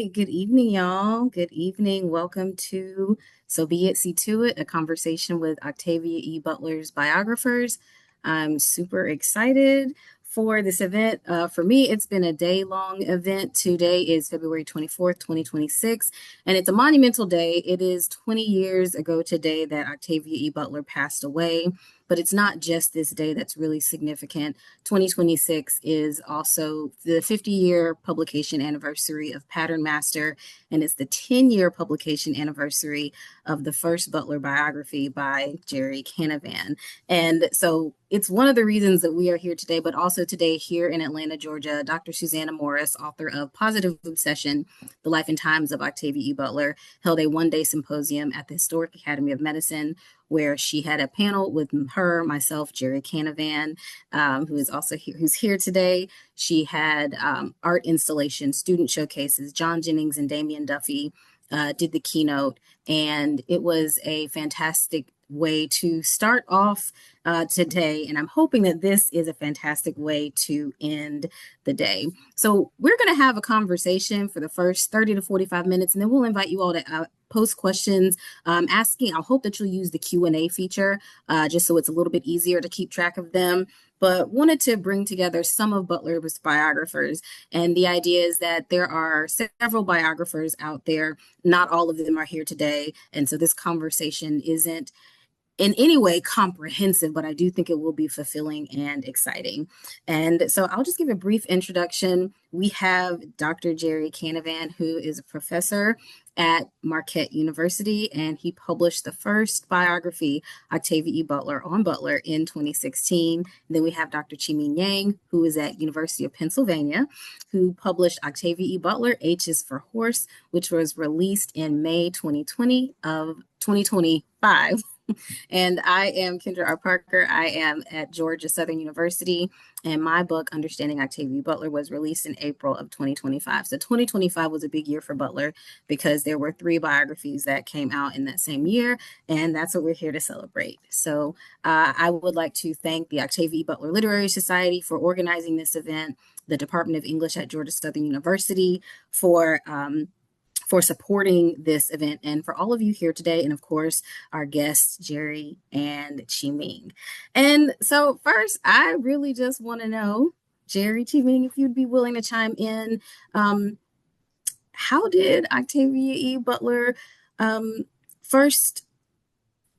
Good evening, y'all. Good evening. Welcome to So Be It, See To It, a conversation with Octavia E. Butler's biographers. I'm super excited for this event. For me, it's been a day-long event. Today is February 24th, 2026, and it's a monumental day. It is 20 years ago today that Octavia E. Butler passed away. But it's not just this day that's really significant. 2026 is also the 50-year publication anniversary of Pattern Master, and it's the 10-year publication anniversary of the first Butler biography by Gerry Canavan. And so it's one of the reasons that we are here today, but also today here in Atlanta, Georgia, Dr. Susanna Morris, author of Positive Obsession, The Life and Times of Octavia E. Butler, held a one-day symposium at the Historic Academy of Medicine where she had a panel with her, myself, Gerry Canavan, who is also here, who's here today. She had art installations, student showcases. John Jennings and Damian Duffy did the keynote, and it was a fantastic way to start off today. And I'm hoping that this is a fantastic way to end the day. So we're going to have a conversation for the first 30 to 45 minutes, and then we'll invite you all to post questions asking. I hope that you'll use the Q&A feature just so it's a little bit easier to keep track of them. But wanted to bring together some of Butler's biographers. And the idea is that there are several biographers out there. Not all of them are here today. And so this conversation isn't in any way comprehensive, but I do think it will be fulfilling and exciting. And so I'll just give a brief introduction. We have Dr. Gerry Canavan, who is a professor at Marquette University, and he published the first biography, Octavia E. Butler, on Butler in 2016. And then we have Dr. Chi-ming, who is at University of Pennsylvania, who published Octavia E. Butler, H is for Horse, which was released in May 2020 of 2025. And I am Kendra R. Parker. I am at Georgia Southern University, and my book, Understanding Octavia Butler, was released in April of 2025. So 2025 was a big year for Butler because there were three biographies that came out in that same year, and that's what we're here to celebrate. So I would like to thank the Octavia Butler Literary Society for organizing this event, the Department of English at Georgia Southern University for supporting this event, and for all of you here today, and of course, our guests, Gerry and Chi-ming. And so first, I really just want to know, Gerry, Chi-ming, if you'd be willing to chime in, how did Octavia E. Butler first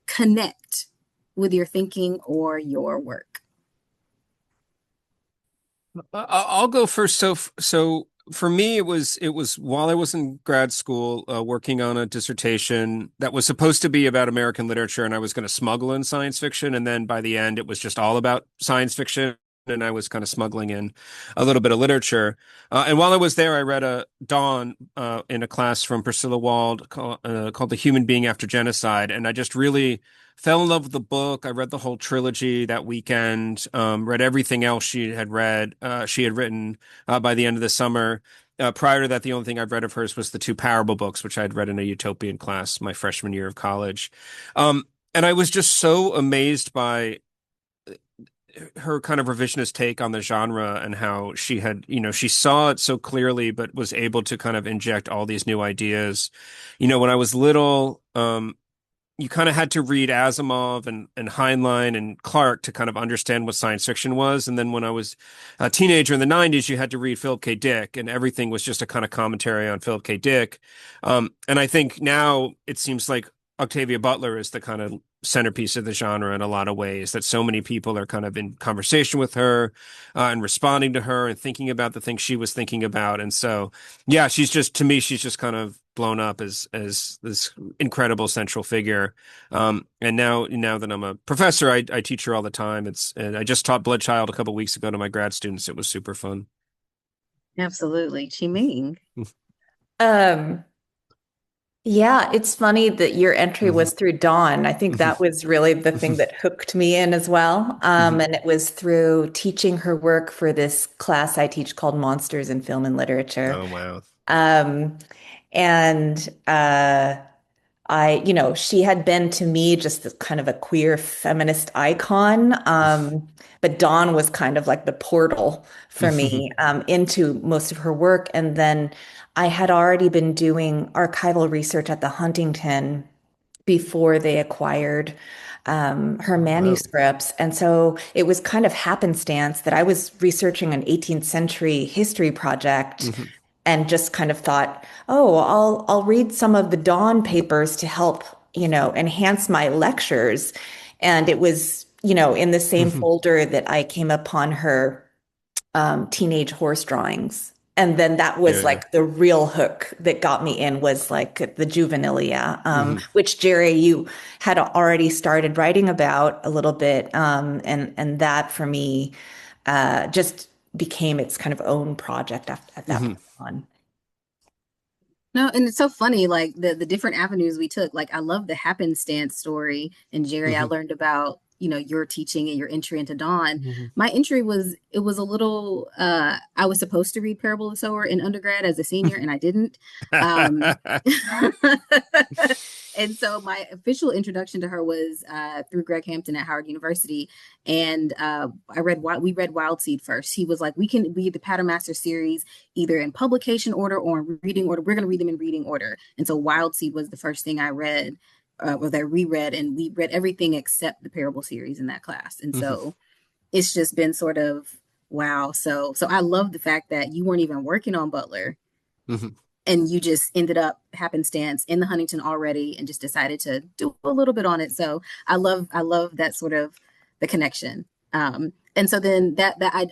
connect with your thinking or your work? I'll go first. So for me, it was while I was in grad school, working on a dissertation that was supposed to be about American literature, and I was going to smuggle in science fiction, and then by the end, it was just all about science fiction, and I was kind of smuggling in a little bit of literature. And while I was there, I read a Dawn in a class from Priscilla Wald called "The Human Being After Genocide," and I just really fell in love with the book. I read the whole trilogy that weekend, read everything else she had written by the end of the summer. Prior to that, the only thing I've read of hers was the two Parable books, which I'd read in a utopian class my freshman year of college. And I was just so amazed by her kind of revisionist take on the genre and how she had, she saw it so clearly, but was able to kind of inject all these new ideas. When I was little, you kind of had to read Asimov and Heinlein and Clarke to kind of understand what science fiction was. And then when I was a teenager in the 90s, you had to read Philip K. Dick, and everything was just a kind of commentary on Philip K. Dick. And I think now it seems like Octavia Butler is the kind of centerpiece of the genre in a lot of ways, that so many people are kind of in conversation with her and responding to her and thinking about the things she was thinking about. And so, yeah, to me, she's just kind of blown up as this incredible central figure. And now that I'm a professor, I teach her all the time. And I just taught Bloodchild a couple weeks ago to my grad students. It was super fun. Absolutely. Chi-ming. Um, yeah, it's funny that your entry Mhm. was through Dawn. I think that was really the thing that hooked me in as well. Mhm. And it was through teaching her work for this class I teach called Monsters in Film and Literature. Oh, wow. Um, and she had been to me just this kind of a queer feminist icon. But Dawn was kind of like the portal for me into most of her work. And then I had already been doing archival research at the Huntington before they acquired her Wow. manuscripts. And so it was kind of happenstance that I was researching an 18th century history project Hmm. and just kind of thought, oh, I'll read some of the Dawn papers to help, enhance my lectures. And it was, in the same Hmm. folder that I came upon her teenage horse drawings. And then that was Yeah. like the real hook that got me in was like the juvenilia, Hmm. which Gerry, you had already started writing about a little bit. And that for me just became its kind of own project at that Hmm. point on. No, and it's so funny, like the different avenues we took. Like I love the happenstance story. And Gerry, I Hmm. learned about, your teaching and your entry into Dawn. Hmm. My entry was it was a little I was supposed to read Parable of the Sower in undergrad as a senior, and I didn't. Um and so my official introduction to her was through Greg Hampton at Howard University. And we read Wild Seed first. He was like, we can read the Pattern Master series either in publication order or in reading order. We're going to read them in reading order. And so Wild Seed was the first thing I read, or that I reread, and we read everything except the Parable series in that class. And Hmm. so it's just been sort of wow. So I love the fact that you weren't even working on Butler Hmm. and you just ended up happenstance in the Huntington already and just decided to do a little bit on it. So I love that sort of the connection. And so then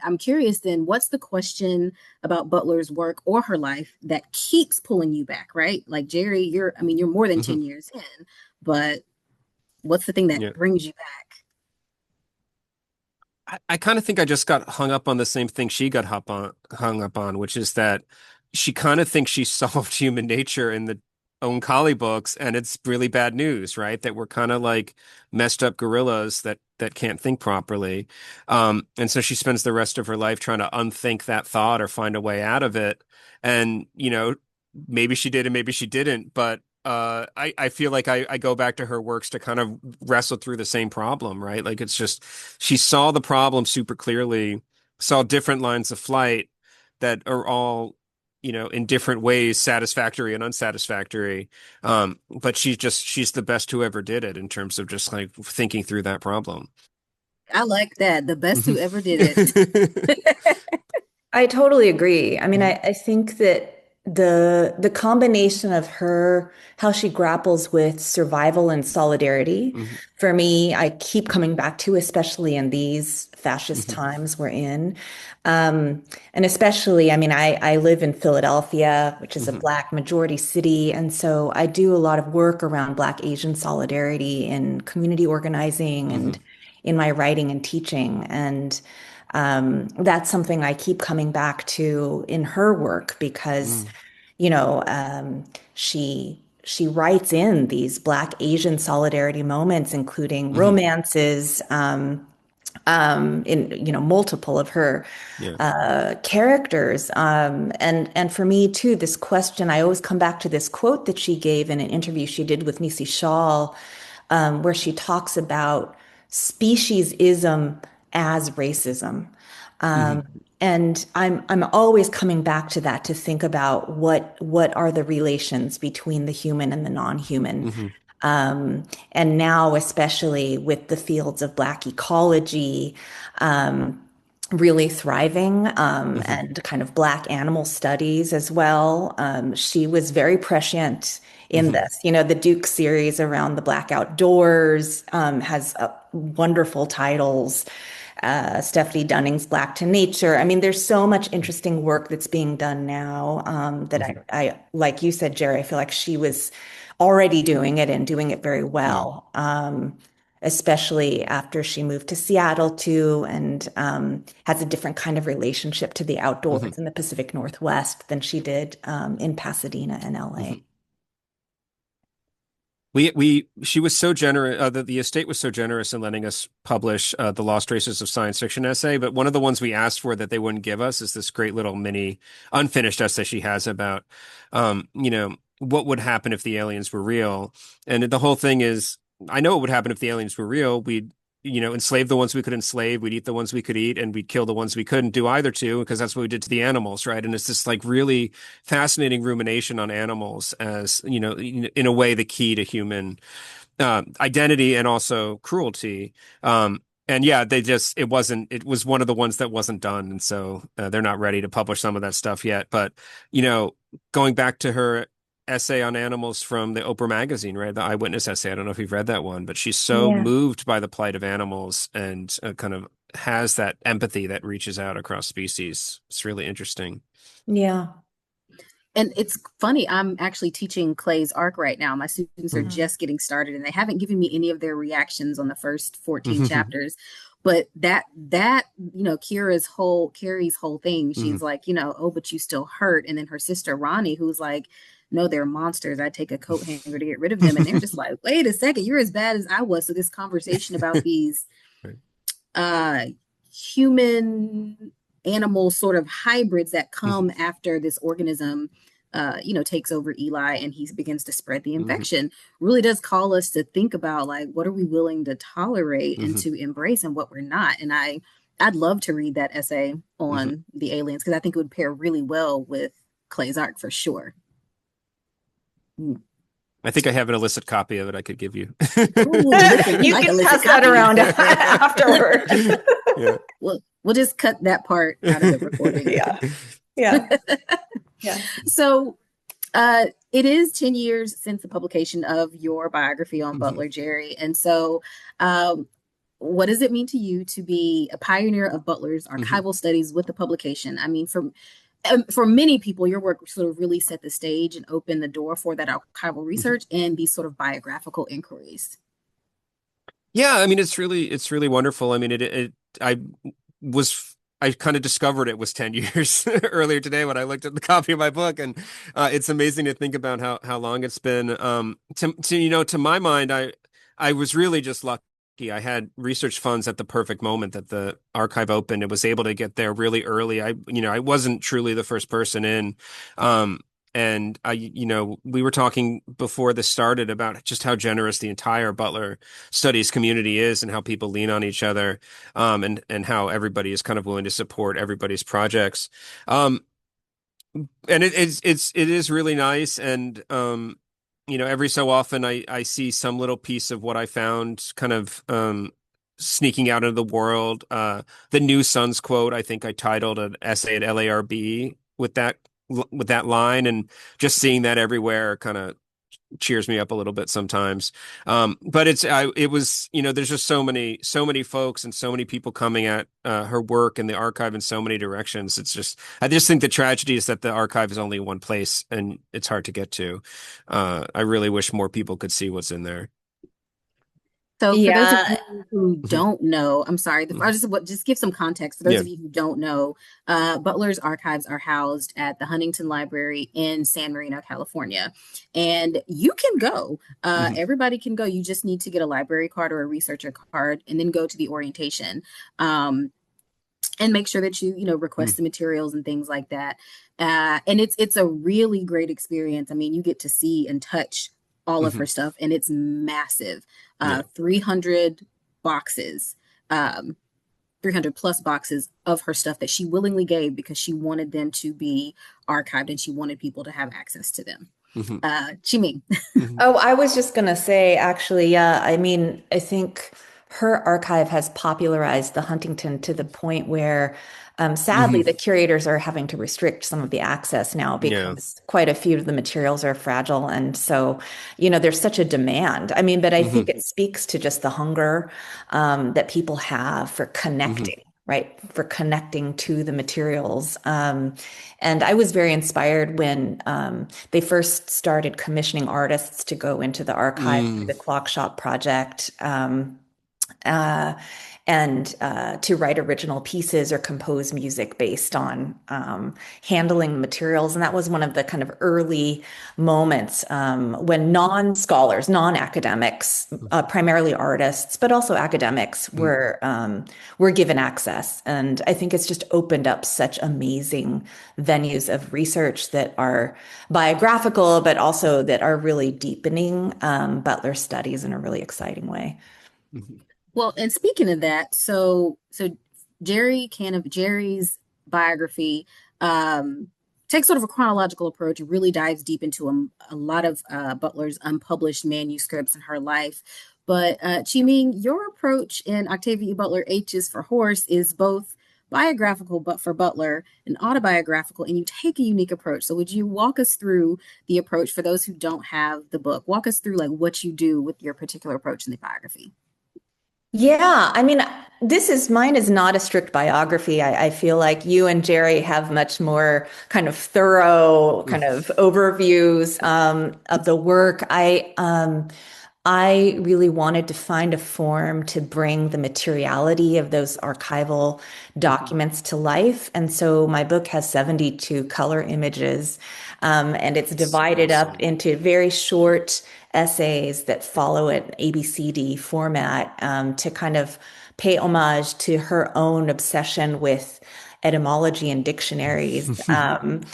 I'm curious then what's the question about Butler's work or her life that keeps pulling you back, right? Like Gerry, you're more than Hmm. 10 years in, but what's the thing that Yeah. brings you back? I kind of think I just got hung up on the same thing she got hung up on, which is that she kind of thinks she solved human nature in the own Kali books, and it's really bad news, right? That we're kind of like messed up gorillas that can't think properly. And so she spends the rest of her life trying to unthink that thought or find a way out of it. And, maybe she did and maybe she didn't, but I feel like I go back to her works to kind of wrestle through the same problem, right? Like it's just she saw the problem super clearly, saw different lines of flight that are all, in different ways satisfactory and unsatisfactory. But she's the best who ever did it in terms of just like thinking through that problem. I like that. The best Mhm. who ever did it. I totally agree. I mean, Mhm. I think that the combination of her, how she grapples with survival and solidarity, Mhm. for me, I keep coming back to, especially in these fascist Mhm. times we're in. And especially, I mean, I live in Philadelphia, which is a Mhm. Black majority city. And so I do a lot of work around Black Asian solidarity in community organizing and Mhm. in my writing and teaching. And that's something I keep coming back to in her work because, Mhm. you know, um, she writes in these Black Asian solidarity moments, including Mhm. romances, in multiple of her Yeah. characters. And for me too, this question, I always come back to this quote that she gave in an interview she did with Nisi Shawl, where she talks about speciesism as racism. Mhm. And I'm always coming back to that to think about what are the relations between the human and the non-human. Mhm. And now, especially with the fields of Black ecology, really thriving, Mhm. and kind of Black animal studies as well. She was very prescient in Mhm. this. You know, the Duke series around the Black outdoors has wonderful titles. Stephanie Dunning's Black to Nature. I mean, there's so much interesting work that's being done now that Mhm. like you said, Gerry, I feel like she was already doing it and doing it very Yeah. well. Especially after she moved to Seattle too, and has a different kind of relationship to the Mhm. outdoors in the Pacific Northwest than she did in Pasadena and LA. Mhm. She was so generous. The estate was so generous in letting us publish the Lost Traces of Science Fiction essay. But one of the ones we asked for that they wouldn't give us is this great little mini unfinished essay she has about, what would happen if the aliens were real. And the whole thing is, I know what would happen if the aliens were real. We'd, enslave the ones we could enslave. We'd eat the ones we could eat, and we'd kill the ones we couldn't do either to, because that's what we did to the animals, right? And it's this like really fascinating rumination on animals as, in a way, the key to human identity and also cruelty. And yeah, it was one of the ones that wasn't done. And so they're not ready to publish some of that stuff yet. But, you know, going back to her essay on animals from the Oprah magazine, right? The eyewitness essay. I don't know if you've read that one, but she's so Yeah. moved by the plight of animals and kind of has that empathy that reaches out across species. It's really interesting. Yeah. And it's funny, I'm actually teaching Clay's arc right now. My students are Mm. Mm. just getting started and they haven't given me any of their reactions on the first 14 Mhm. chapters. But Carrie's whole thing, she's Mhm. like, oh, but you still hurt. And then her sister Ronnie, who's like, no, they're monsters. I'd take a coat hanger to get rid of them. And they're just like, wait a second, you're as bad as I was. So this conversation about these Right. uh human animal sort of hybrids that Mhm. come after this organism takes over Eli and he begins to spread the Mhm. infection really does call us to think about like what are we willing to tolerate and Mhm. to embrace and what we're not. And I'd love to read that essay Mhm. on the aliens because I think it would pair really well with Clay's arc for sure. Mm. I think I have an illicit copy of it I could give you. Ooh, listen, we You like can illicit pass that copies. around afterward. Yeah. We'll just cut that part out of the recording. Yeah. Yeah. Yeah. So it is 10 years since the publication of your biography on Mhm. Butler, Gerry. And so, what does it mean to you to be a pioneer of Butler's Mhm. archival studies with the publication? I mean, for many people, your work sort of really set the stage and opened the door for that archival Mhm. research and these sort of biographical inquiries. Yeah, I mean it's really wonderful. I mean was I kind of discovered it was 10 years earlier today when I looked at the copy of my book, and it's amazing to think about how long it's been. To my mind, I was really just lucky. I had research funds at the perfect moment that the archive opened. It was able to get there really early. I wasn't truly the first person in. Um, and we were talking before this started about just how generous the entire Butler studies community is and how people lean on each other, and how everybody is kind of willing to support everybody's projects. Um, and it is really nice. And every so often I see some little piece of what I found kind of sneaking out into the world. The New Suns quote, I think I titled an essay at LARB with that line, and just seeing that everywhere kind of cheers me up a little bit sometimes. But it was, there's just so many folks and so many people coming at her work and the archive in so many directions. I just think the tragedy is that the archive is only one place and it's hard to get to. I really wish more people could see what's in there. So for those of Yeah. you who Mhm. don't know, I'm sorry, Mhm. just give some context. For those Yeah. of you who don't know, Butler's archives are housed at the Huntington Library in San Marino, California. And you can go, Mhm. everybody can go. You just need to get a library card or a researcher card and then go to the orientation. And make sure that you request Mhm. the materials and things like that. And it's a really great experience. I mean, you get to see and touch all of her Mhm. stuff, and it's massive. Yeah. 300 boxes, um, 300 plus boxes of her stuff that she willingly gave because she wanted them to be archived and she wanted people to have access to them. Mhm. Chi-ming. Mhm. Oh, I was just gonna say, actually, yeah, I mean, I think her archive has popularized the Huntington to the point where, sadly, Mhm. the curators are having to restrict some of the access now Yeah. because quite a few of the materials are fragile. And so, there's such a demand. I mean, but I think Mhm. it speaks to just the hunger, that people have for Mhm. connecting. Right, for connecting to the materials. And I was very inspired when they first started commissioning artists to go into the archive through Mm. the Clock Shop project. uh, and to write original pieces or compose music based on handling the materials. And that was one of the kind of early moments when non-scholars, non-academics, primarily artists, but also academics, were given access. And I think it's just opened up such amazing venues of research that are biographical, but also that are really deepening Butler studies in a really exciting way. Well, and speaking of that, so Gerry's biography um, takes sort of a chronological approach. It really dives deep into a lot of Butler's unpublished manuscripts in her life. But Chi-ming, your approach in Octavia E. Butler H is for Horse is both biographical, but for Butler, and autobiographical, and you take a unique approach. So would you walk us through the approach for those who don't have the book? Walk us through like what you do with your particular approach in the biography. Yeah, I mean, this is mine is not a strict biography. I feel like you and Gerry have much more kind of thorough kind of overviews of the work. I really wanted to find a form to bring the materiality of those archival documents to life. And so my book has 72 color images, and it's That's divided up awesome. into very short essays that follow an ABCD format to kind of pay homage to her own obsession with etymology and dictionaries. And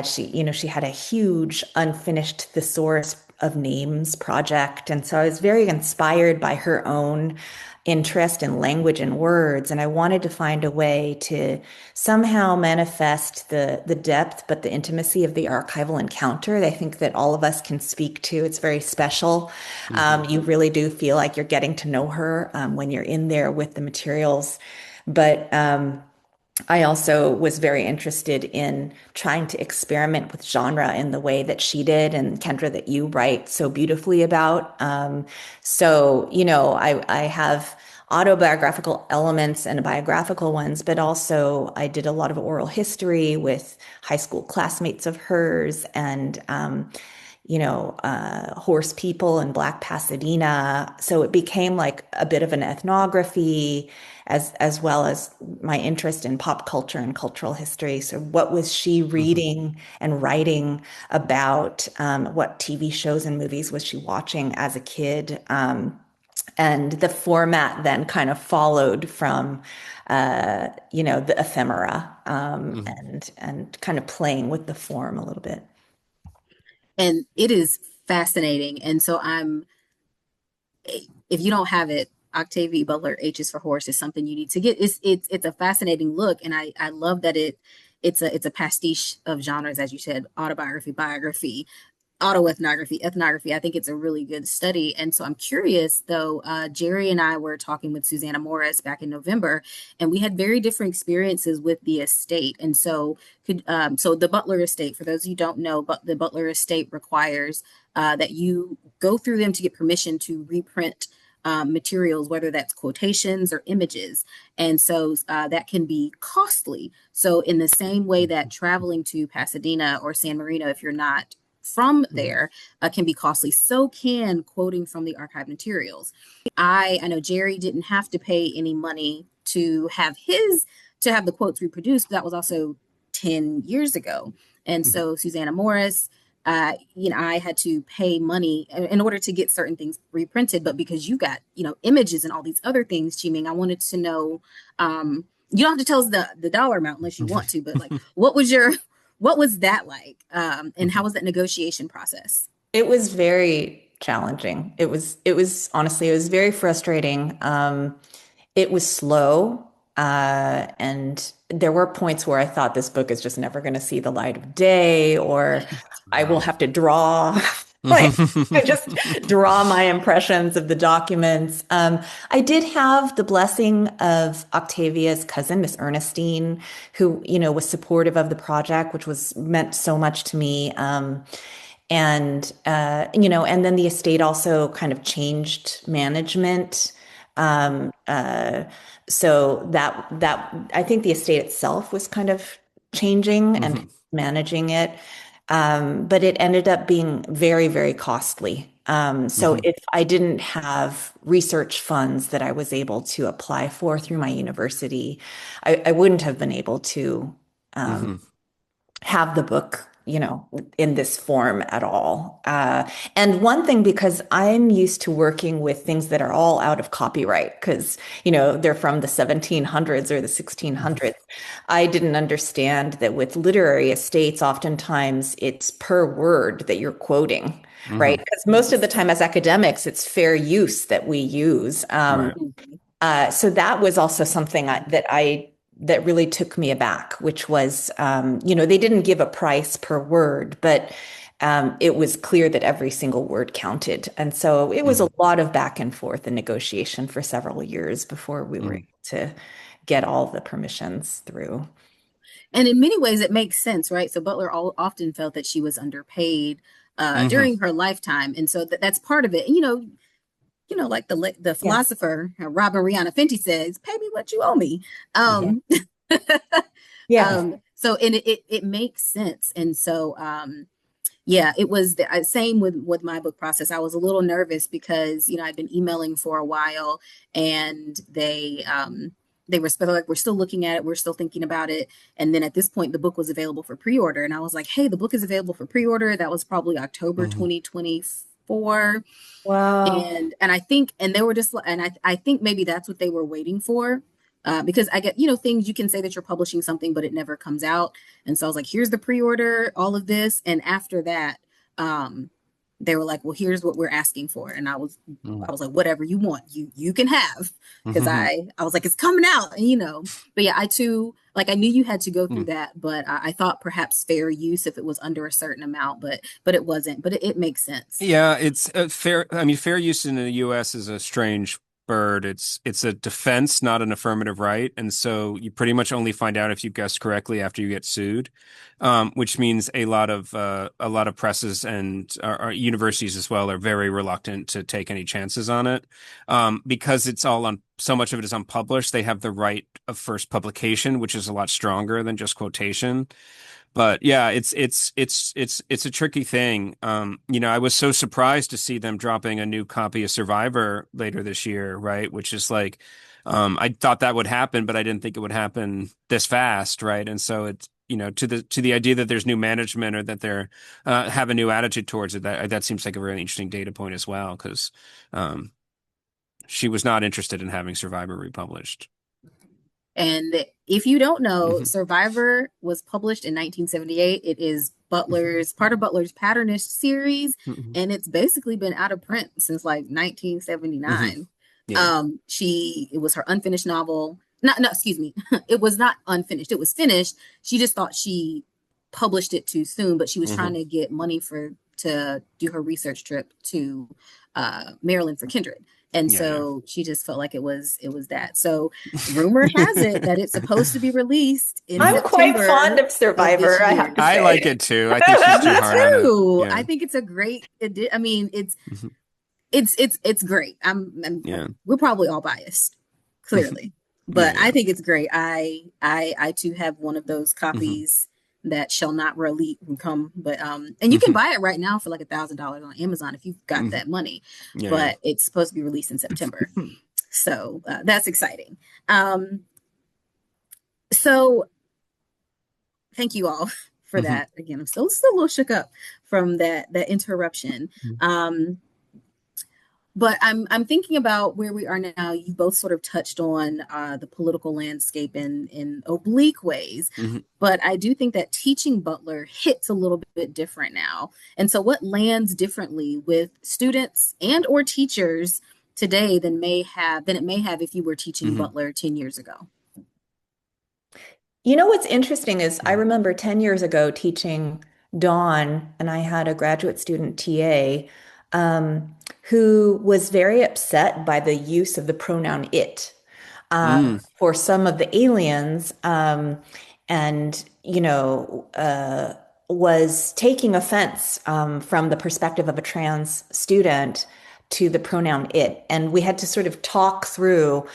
she had a huge unfinished thesaurus of names project. And so I was very inspired by her own interest in language and words. And I wanted to find a way to somehow manifest the depth, but the intimacy of the archival encounter. I think that all of us can speak to. It's very special. You really do feel like you're getting to know her when you're in there with the materials. But I also was very interested in trying to experiment with genre in the way that she did, and Kendra, that you write so beautifully about. I have autobiographical elements and biographical ones, but also I did a lot of oral history with high school classmates of hers and horse people in Black Pasadena. So it became like a bit of an ethnography as well as my interest in pop culture and cultural history. So what was she reading and writing about? What TV shows and movies was she watching as a kid? And the format then kind of followed from the ephemera and kind of playing with the form a little bit. And it is fascinating. And so if you don't have it, Octavia Butler H is for Horse is something you need to get. It's a fascinating look, and I love that it's a pastiche of genres, as you said, autobiography, biography, autoethnography, ethnography. I think it's a really good study. And so I'm curious, though, Gerry and I were talking with Susanna Morris back in November, and we had very different experiences with the estate. And so so the Butler estate, for those of you who don't know, but the Butler estate requires that you go through them to get permission to reprint materials, whether that's quotations or images. And so that can be costly. So, in the same way that traveling to Pasadena or San Marino, if you're not from there, can be costly, so can quoting from the archived materials. I know Gerry didn't have to pay any money to have the quotes reproduced, but that was also 10 years ago. And so Susanna Morris, I had to pay money in order to get certain things reprinted, but because you got, images and all these other things, Chi-ming, I wanted to know, you don't have to tell us the dollar amount unless you want to, but like, what was that like? And how was that negotiation process? It was very challenging. It was honestly, it was very frustrating. It was slow. And there were points where I thought this book is just never going to see the light of day, or I will Wow. have to draw, like just draw my impressions of the documents. I did have the blessing of Octavia's cousin, Miss Ernestine, who, was supportive of the project, which was meant so much to me. And then the estate also kind of changed management. Um, uh, so that I think the estate itself was kind of changing and managing it. But it ended up being very, very costly. So Hmm. if I didn't have research funds that I was able to apply for through my university, I wouldn't have been able to um, Hmm. have the book, in this form at all. And one thing, because I'm used to working with things that are all out of copyright, because, they're from the 1700s or the 1600s. I didn't understand that with literary estates, oftentimes it's per word that you're quoting, right? Hmm. Because most of the time as academics, it's fair use that we use. Right. So that was also something that really took me aback, which was, they didn't give a price per word, but it was clear that every single word counted. And so it was a Hmm. lot of back and forth and negotiation for several years before we were Hmm. able to get all the permissions through. And in many ways, it makes sense, right? So Butler often felt that she was underpaid Hmm. during her lifetime, and so that's part of it. And, like the Yeah. philosopher Robin Rihanna Fenty says, "Pay me what you owe me." Yeah. Um, Yeah. so and it makes sense, and so yeah, it was the same with my book process. I was a little nervous because I'd been emailing for a while, and they were still like, we're still looking at it, we're still thinking about it, and then at this point, the book was available for pre-order, and I was like, hey, the book is available for pre-order. That was probably October Hmm. 2024. Wow. And I think, and they were just, and I think maybe that's what they were waiting for, because I get, things you can say that you're publishing something, but it never comes out. And so I was like, here's the pre-order, all of this, and after that, um, they were like, well, here's what we're asking for, and I was like, whatever you want, you can have, because Hmm. I was like, it's coming out, and but yeah, I too, like, I knew you had to go through that, but I thought perhaps fair use if it was under a certain amount, but it wasn't, but it makes sense. Yeah, it's fair. I mean, fair use in the U.S. is a strange bird. It's a defense, not an affirmative right, and so you pretty much only find out if you guessed correctly after you get sued, which means a lot of presses and our universities as well are very reluctant to take any chances on it, because it's all on. So much of it is unpublished. They have the right of first publication, which is a lot stronger than just quotation. But yeah, it's a tricky thing. I was so surprised to see them dropping a new copy of Survivor later this year, right? Which is like, I thought that would happen, but I didn't think it would happen this fast, right? And so it's, to the idea that there's new management or that they're have a new attitude towards it, that seems like a really interesting data point as well, because um, she was not interested in having Survivor republished. And if you don't know, Hmm. Survivor was published in 1978. It is Butler's part of Butler's Patternist series, Hmm. and it's basically been out of print since like Hmm. 1979. Yeah. It was her unfinished novel. Not no, excuse me. It was not unfinished. It was finished. She just thought she published it too soon, but she was trying Hmm. to get money to do her research trip to Maryland for Kindred. And Yeah, yeah. so she just felt like it was that. So rumor has it that it's supposed to be released in I'm quite fond September of of this Survivor, I have to year. I like say. it too. I think she's too Me hard on it. too. I Yeah. think it's a great I mean, Mhm. it's great. Yeah. We're probably all biased, clearly, Yeah, but I yeah. think it's great. I too have one of those Hmm. copies that shall not really come, but and you can Hmm. buy it right now for like $1,000 on Amazon if you've got Hmm. that money, Yeah, yeah. but it's supposed to be released in September, so that's exciting. Um, so thank you all for Hmm. that. Again, I'm still a little shook up from that interruption. Um, But I'm thinking about where we are now. You both sort of touched on the political landscape in oblique ways, Hmm. but I do think that teaching Butler hits a little bit different now. And so, what lands differently with students and or teachers today than it may have if you were teaching Hmm. Butler 10 years ago? You know what's interesting is I Hmm. remember 10 years ago teaching Dawn, and I had a graduate student TA who was very upset by the use of the pronoun it for some of the aliens, and, was taking offense from the perspective of a trans student to the pronoun it. And we had to sort of talk through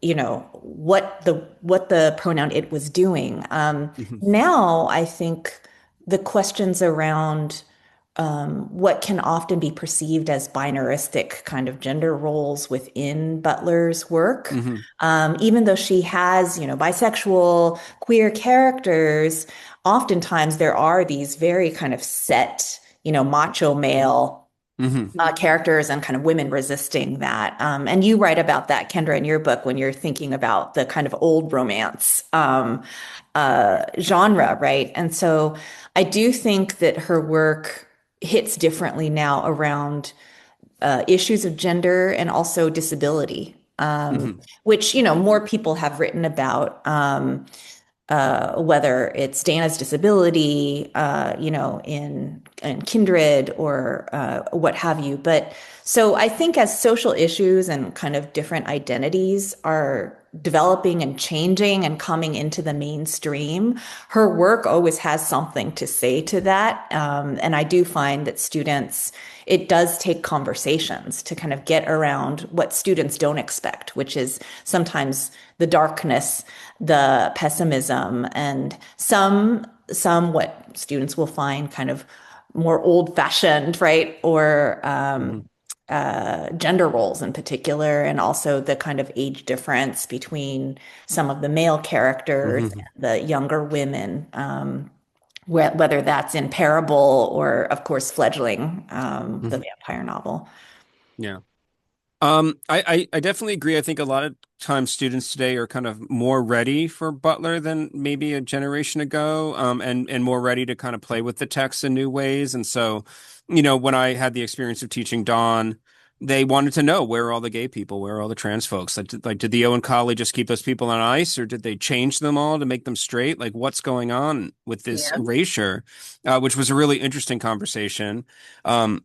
what the pronoun it was doing. Hmm. Now I think the questions around what can often be perceived as binaristic kind of gender roles within Butler's work. Hmm. Even though she has, bisexual, queer characters, oftentimes there are these very kind of set, macho male Hmm. characters and kind of women resisting that. And you write about that, Kendra, in your book when you're thinking about the kind of old romance genre, right? And so I do think that her work hits differently now around issues of gender and also disability, Hmm. which, more people have written about. Whether it's Dana's disability, in Kindred or what have you. But so I think as social issues and kind of different identities are developing and changing and coming into the mainstream, her work always has something to say to that. And I do find that it does take conversations to kind of get around what students don't expect, which is sometimes the darkness, the pessimism, and some what students will find kind of more old-fashioned, right? Or Hmm. gender roles in particular, and also the kind of age difference between some of the male characters Hmm. and the younger women, whether that's in Parable or, of course, Fledgling, the Hmm. vampire novel. Yeah. I definitely agree. I think a lot of times students today are kind of more ready for Butler than maybe a generation ago, and more ready to kind of play with the text in new ways. And so, when I had the experience of teaching Dawn, they wanted to know, where are all the gay people? Where are all the trans folks? Like, did the Owen College just keep those people on ice, or did they change them all to make them straight? Like, what's going on with this Yeah. erasure? Which was a really interesting conversation. Um,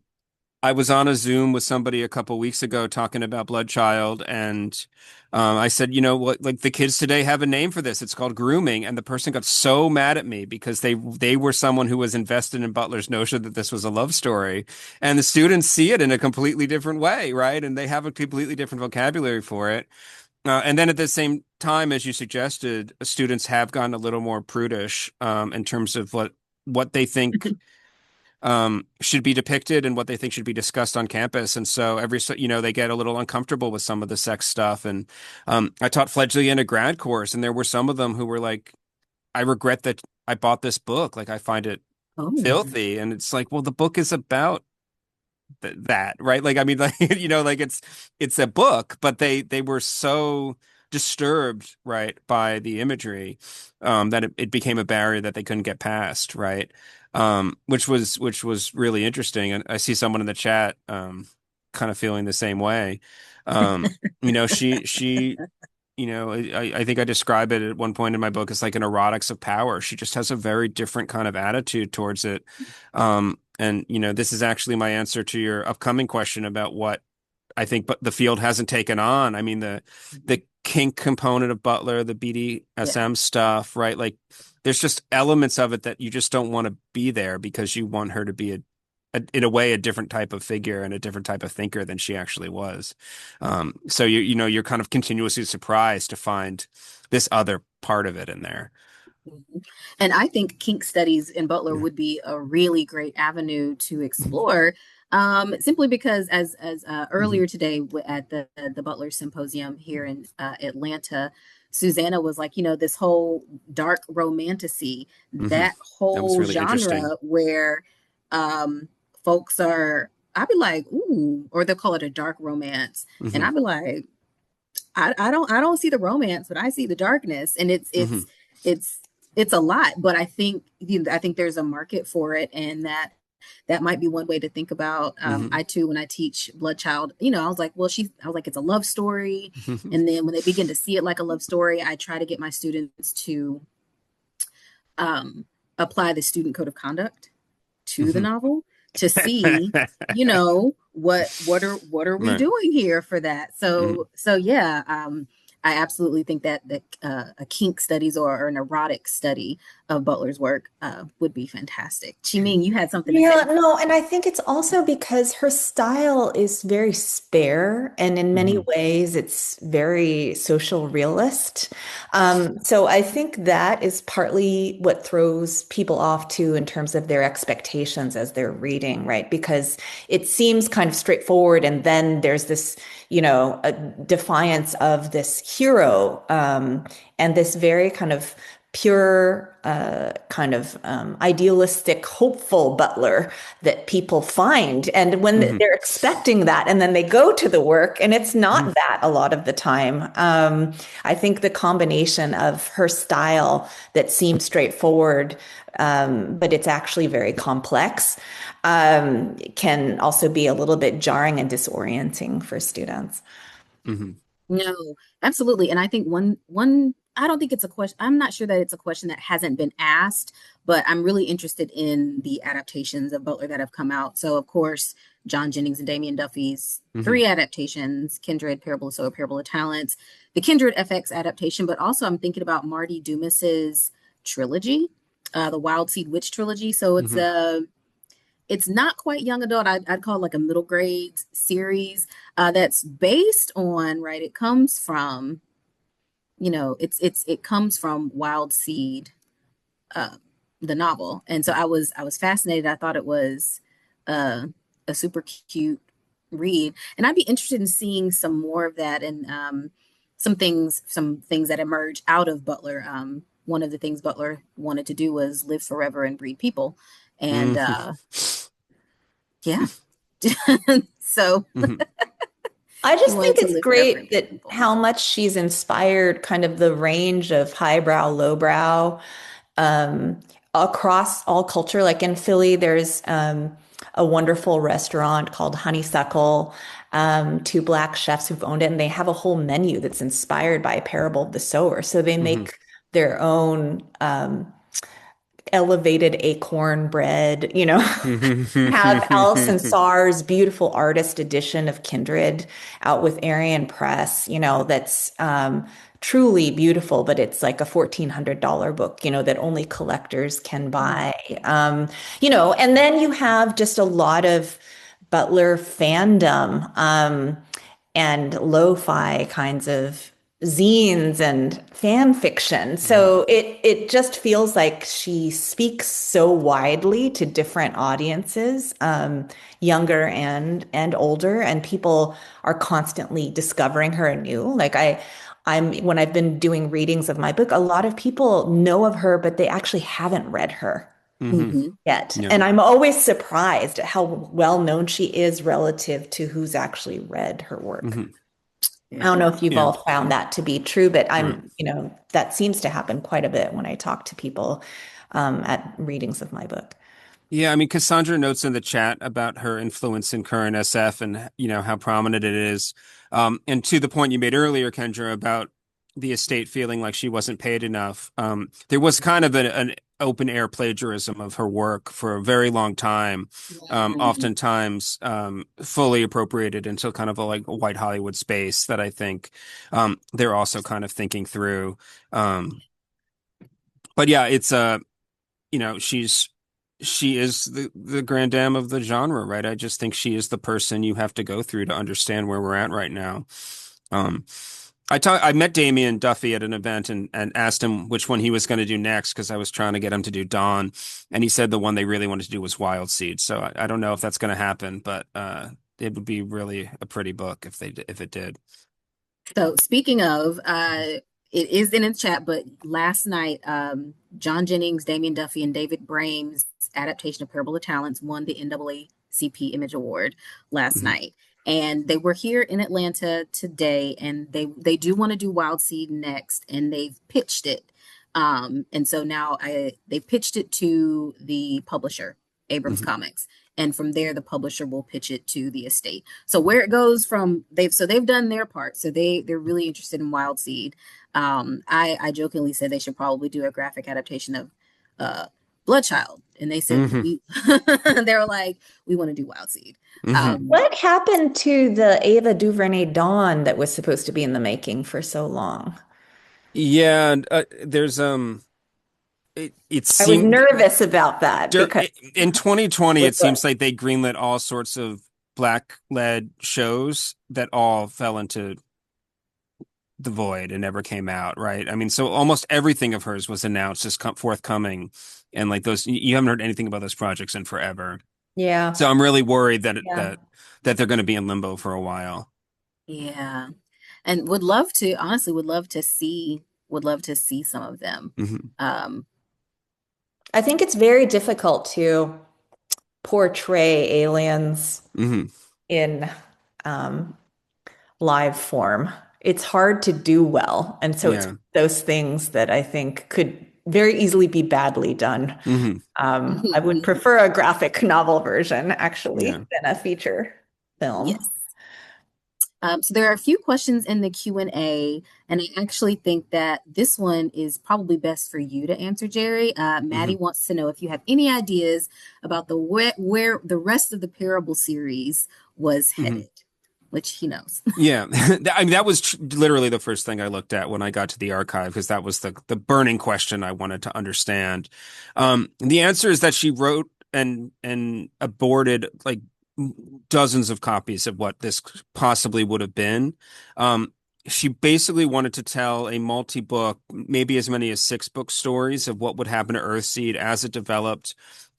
I was on a Zoom with somebody a couple weeks ago talking about Bloodchild, and I said, what, like the kids today have a name for this. It's called grooming, and the person got so mad at me because they were someone who was invested in Butler's notion that this was a love story, and the students see it in a completely different way, right? And they have a completely different vocabulary for it. And then at the same time, as you suggested, students have gotten a little more prudish in terms of what they think should be depicted and what they think should be discussed on campus. And so they get a little uncomfortable with some of the sex stuff. And I taught fledgling in a grad course, and there were some of them who were like, I regret that I bought this book. Like, I find it Oh, filthy. And it's like, well, the book is about that, right? Like, I mean, like, like it's a book, but they were so disturbed, right, by the imagery, that it became a barrier that they couldn't get past, right? Which was really interesting. And I see someone in the chat, kind of feeling the same way. She I think I describe it at one point in my book as like an erotics of power. She just has a very different kind of attitude towards it. And this is actually my answer to your upcoming question about what I think, but the field hasn't taken on. I mean, the kink component of Butler, the yeah. BDSM stuff, right? Like, there's just elements of it that you just don't want to be there because you want her to be in a way, a different type of figure and a different type of thinker than she actually was. So you're kind of continuously surprised to find this other part of it in there. Mhm. And I think kink studies in Butler Yeah. would be a really great avenue to explore, simply because as Hmm. earlier today at the Butler Symposium here in Atlanta, Susanna was like, this whole dark romantasy, Hmm. that That was whole really interesting. genre where um, folks are, I'd be like, ooh, or they'll call it a dark romance, and Hmm. I'd be like, I don't see the romance, but I see the darkness, and Hmm. it's it's a lot. But I think there's a market for it, and that might be one way to think about. Hmm. I too, when I teach Bloodchild, I was like, I was like, it's a love story, Hmm. and then when they begin to see it like a love story, I try to get my students to um, apply the student code of conduct to the Hmm. novel to see, what are we Right. doing here for that. Hmm. So yeah, I absolutely think that a kink studies or an erotic study of Butler's work would be fantastic. Chi-ming, you had something to Yeah, say? no, and I think it's also because her style is very spare, and in many Hmm. ways, it's very social realist. So I think that is partly what throws people off too in terms of their expectations as they're reading, right? Because it seems kind of straightforward, and then there's this, a defiance of this hero, and this very kind of pure, kind of idealistic, hopeful Butler that people find. And when Hmm. they're expecting that, and then they go to the work, and it's Hmm. not that a lot of the time. I think the combination of her style that seems straightforward, but it's actually very complex, can also be a little bit jarring and disorienting for students. Hmm. No, absolutely. And I think one I don't think it's a question. I'm not sure that it's a question that hasn't been asked, but I'm really interested in the adaptations of Butler that have come out. So of course, John Jennings and Damian Duffy's Hmm. three adaptations, Kindred, Parable of Soul, Parable of Talents, the Kindred FX adaptation, but also I'm thinking about Marty Dumas's trilogy, the Wild Seed Witch trilogy. So Hmm. it's not quite young adult. I'd call it like a middle grade series that's based on, right? It comes from, it comes from Wild Seed, uh, the novel, and so I was fascinated. I thought it was uh, a super cute read, and I'd be interested in seeing some more of that and some things that emerge out of Butler. One of the things Butler wanted to do was live forever and breed people, and Hmm. yeah. So Hmm. I he just think wanted to it's live forever and great be that people. how much she's inspired kind of the range of highbrow, lowbrow, um, across all culture. Like in Philly, there's a wonderful restaurant called Honeysuckle, two black chefs who've owned it, and they have a whole menu that's inspired by Parable of the Sower. So they Hmm. make their own elevated acorn bread, have Alison Saar's beautiful artist edition of Kindred out with Arian Press, that's truly beautiful, but it's like a $1,400 book, that only collectors can buy. And then you have just a lot of Butler fandom, and lo-fi kinds of zines and fan fiction. Hmm. So it just feels like she speaks so widely to different audiences, younger and older, and people are constantly discovering her anew. Like I'm when I've been doing readings of my book, a lot of people know of her, but they actually haven't read her Hmm. Hmm. yet. Yeah. And I'm always surprised at how well known she is relative to who's actually read her work. Hmm. I don't Yeah. know if you've Yeah. all found that to be true, but Right. that seems to happen quite a bit when I talk to people at readings of my book. Yeah, I mean, Cassandra notes in the chat about her influence in current SF and how prominent it is. And to the point you made earlier, Kendra, about the estate feeling like she wasn't paid enough. There was kind of an open air plagiarism of her work for a very long time. Yeah. Oftentimes fully appropriated into kind of a like a white Hollywood space that I think they're also kind of thinking through. Um, but yeah, it's you know, she is the grand dame of the genre, right? I just think she is the person you have to go through to understand where we're at right now. Um, I met Damian Duffy at an event and asked him which one he was going to do next because I was trying to get him to do Dawn, and he said the one they really wanted to do was Wild Seed. So I don't know if that's going to happen, but it would be really a pretty book if it did. So speaking of, it is in the chat, but last night, John Jennings, Damian Duffy, and David Brame's adaptation of Parable of Talents won the NAACP Image Award last Hmm. night. And they were here in Atlanta today, and they do want to do Wild Seed next, and they've pitched it. And so now they pitched it to the publisher, Abrams Hmm. Comics, and from there the publisher will pitch it to the estate. So where it goes from they've done their part. So they're really interested in Wild Seed. I jokingly said they should probably do a graphic adaptation of uh Bloodchild. And they said Hmm. we they were like, we want to do Wild Seed. Hmm. Um What happened to the Ava DuVernay Dawn that was supposed to be in the making for so long? Yeah, there's it I was seemed nervous about that because in 2020, with it what? seems like they greenlit all sorts of black-led shows that all fell into the void and never came out, right? I mean, so almost everything of hers was announced as forthcoming, and like those, you haven't heard anything about those projects in forever. Yeah. So I'm really worried Yeah. that they're going to be in limbo for a while. Yeah. And would love to, honestly, would love to see some of them. Hmm. Um, I think it's very difficult to portray aliens Hmm. in um, live form. It's hard to do well. And so it's Yeah. those things that I think could very easily be badly done. Hmm. I would prefer a graphic novel version, actually, Yeah. than a feature film. yes. So there are a few questions in the Q&A, and I actually think that this one is probably best for you to answer, Gerry. Maddie Hmm. wants to know if you have any ideas about the where the rest of the Parable series was Hmm. headed, which he knows. Yeah. I mean, that was literally the first thing I looked at when I got to the archive, because that was the burning question I wanted to understand. The answer is that she wrote and aborted like dozens of copies of what this possibly would have been. Um, she basically wanted to tell a multi-book, maybe as many as 6 book stories of what would happen to Earthseed as it developed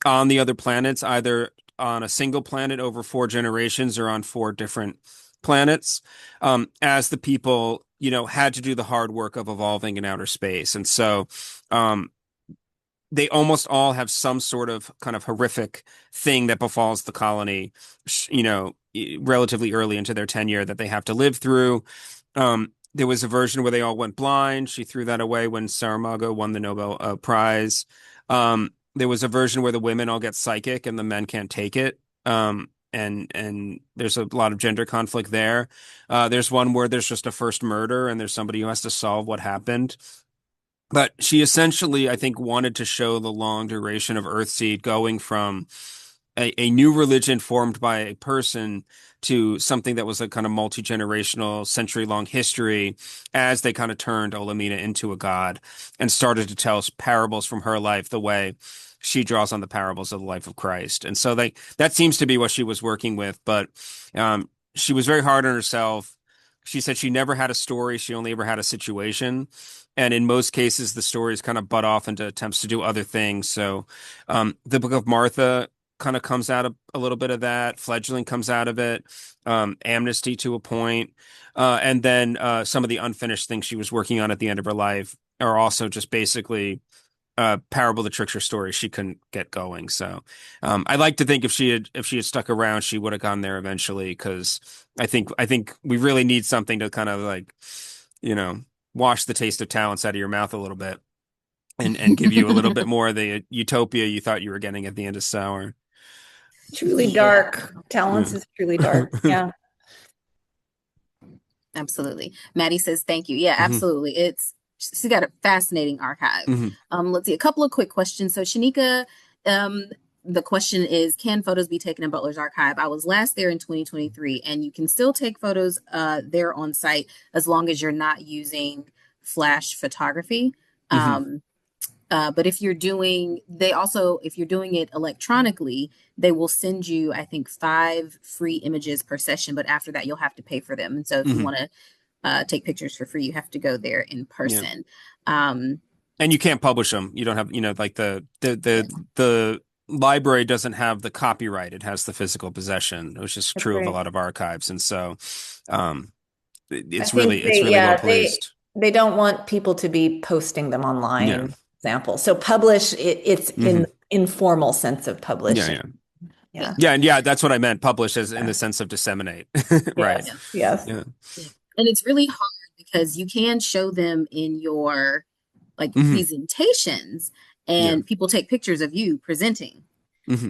on the other planets, either on a single planet over 4 generations or on 4 different planets, as the people, had to do the hard work of evolving in outer space. And so, um, they almost all have some sort of kind of horrific thing that befalls the colony, relatively early into their tenure that they have to live through. There was a version where they all went blind. She threw that away when Saramago won the Nobel Prize. There was a version where the women all get psychic and the men can't take it. And there's a lot of gender conflict there. There's one where there's just a first murder and there's somebody who has to solve what happened. But she essentially, I think, wanted to show the long duration of Earthseed going from a new religion formed by a person to something that was a kind of multi-generational, century-long history as they kind of turned Olamina into a god and started to tell parables from her life the way she draws on the parables of the life of Christ. And so that seems to be what she was working with. But she was very hard on herself. She said she never had a story. She only ever had a situation. And in most cases, the stories kind of butt off into attempts to do other things. So the Book of Martha kind of comes out of a little bit of that. Fledgling comes out of it. Amnesty to a point. And then some of the unfinished things she was working on at the end of her life are also just basically Parable the Trickster story she couldn't get going. So I like to think if she had stuck around, she would have gone there eventually, because I think we really need something to kind of like, you know, wash the taste of talents out of your mouth a little bit and give you a little bit more of the utopia you thought you were getting at the end of Sour. Truly Yeah, dark. Talents Yeah. is truly dark. Yeah. absolutely. Maddie says thank you. Yeah, Hmm. absolutely. She's got a fascinating archive. Hmm. Let's see a couple of quick questions. So Shanika, um, the question is, can photos be taken in Butler's archive? I was last there in 2023, and you can still take photos there on site as long as you're not using flash photography. Hmm. Um, but if you're doing it electronically, they will send you, I think, 5 free images per session. But after that, you'll have to pay for them. And so if you Hmm. want to take pictures for free, you have to go there in Yeah. person. Um, And you can't publish them. You don't have, like yes, the library doesn't have the copyright. It has the physical possession, which is That's true of a right. lot of archives. And so, um, I it's think it's really well they policed. they don't want people to be posting them Yeah. online, example. So publish it's in Hmm. informal sense of Yeah. publishing. Yeah. yeah, Yeah. Yeah. And yeah, that's what I meant. Publish as in the Yeah. sense of disseminate. Right. Yes. yeah, Yes. Yeah. yeah. And it's really hard because you can show them in your like Hmm. presentations, Yeah. and people take pictures of you presenting. Hmm.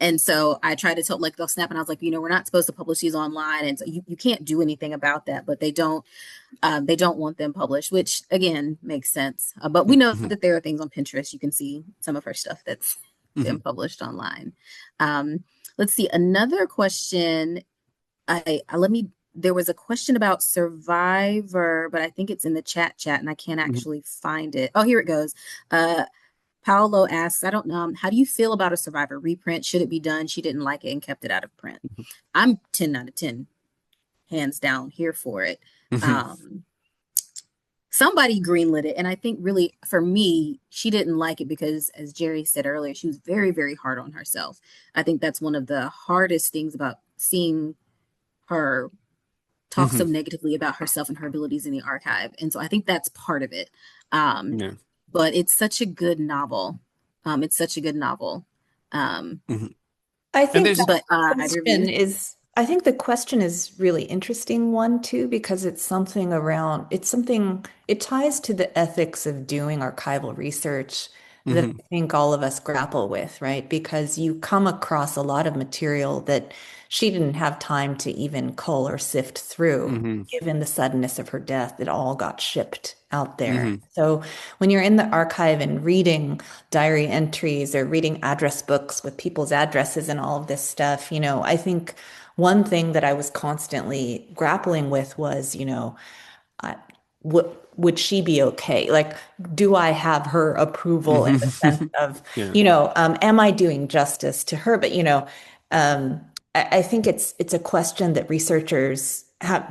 And so I try to tell, like, they'll snap, and I was like, we're not supposed to publish these online. And so you can't do anything about that, but they don't want them published, which again makes sense. But we know Hmm. that there are things on Pinterest. You can see some of her stuff that's Hmm. been published online. Um, let's see, another question. I let me, there was a question about Survivor, but I think it's in the chat, and I can't Hmm. actually find it. Oh, here it goes. Uh, Paolo asks, I don't know, how do you feel about a Survivor reprint? Should it be done? She didn't like it and kept it out of print. I'm 10 out of 10, hands down, here for it. Hmm. Um, Somebody greenlit it, and I think really for me, she didn't like it because, as Gerry said earlier, she was very, very hard on herself. I think that's one of the hardest things about seeing her talk Hmm. so negatively about herself and her abilities in the archive. And so I think that's part of it. Um, Yeah. but it's such a good novel. It's such a good novel. Um, Hmm. I And think there's, but either of you? I think the question is really interesting one too, because it's something around, it's something, it ties to the ethics of doing archival research that hmm. I think all of us grapple with, right? Because you come across a lot of material that she didn't have time to even cull or sift through, Hmm. given the suddenness of her death. It all got shipped out there. Hmm. So when you're in the archive and reading diary entries or reading address books with people's addresses and all of this stuff, I think one thing that I was constantly grappling with was, uh, would she be okay? Like, do I have her approval in the sense Hmm. of, Yeah. am I doing justice to her? But um, I think it's a question that researchers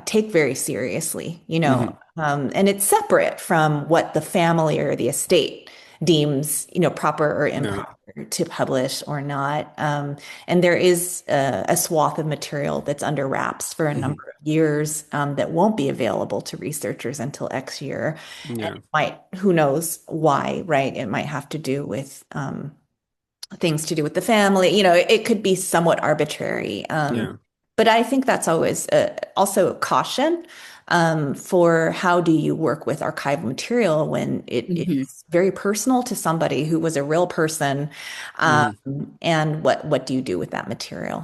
take very seriously. Hmm. And it's separate from what the family or the estate deems, proper or Yeah. improper to publish or not. And there is a swath of material that's under wraps for a Hmm. number of years that won't be available to researchers until X year. And Yeah. it might, who knows why, right? It might have to do with things to do with the family. It could be somewhat arbitrary. Yeah. But I think that's always also a caution for how do you work with archival material when Hmm. it's very personal to somebody who was a real person, um, Hmm. and what do you do with that material?